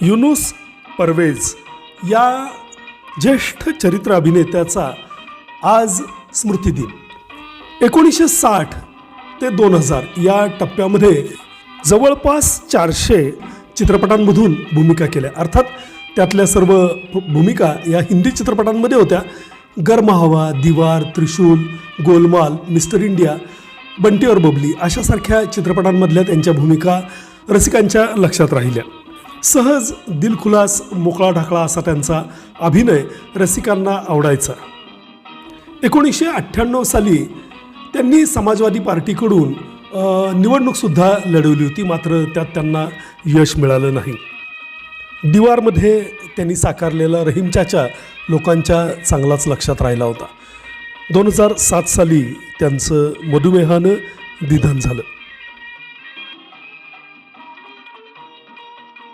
युनुस परवेज या ज्येष्ठ चरित्र अभिनेत्याचा आज स्मृतिदिन. 1960 ते 2000 या टप्प्यामध्ये जवळपास 400 चित्रपटांमधून भूमिका केल्या. अर्थात त्यातल्या सर्व भूमिका या हिंदी चित्रपटांमध्ये होत्या. गर्म हवा, दीवार, त्रिशूल, गोलमाल, मिस्टर इंडिया, बंटी और बबली अशासारख्या चित्रपटांमधल्या त्यांच्या भूमिका रसिकांच्या लक्षात राहिल्या. सहज, दिलखुलास, मोकळा ढाकळा असा त्यांचा अभिनय रसिकांना आवडायचा. 1998 साली त्यांनी समाजवादी पार्टीकडून निवडणूकसुद्धा लढवली होती, मात्र त्यात त्यांना यश मिळालं नाही. दीवारमध्ये त्यांनी साकारलेला रहीम चाचा लोकांच्या चांगलाच लक्षात राहिला होता. 2007 साली त्यांचं मधुमेहानं निधन झालं.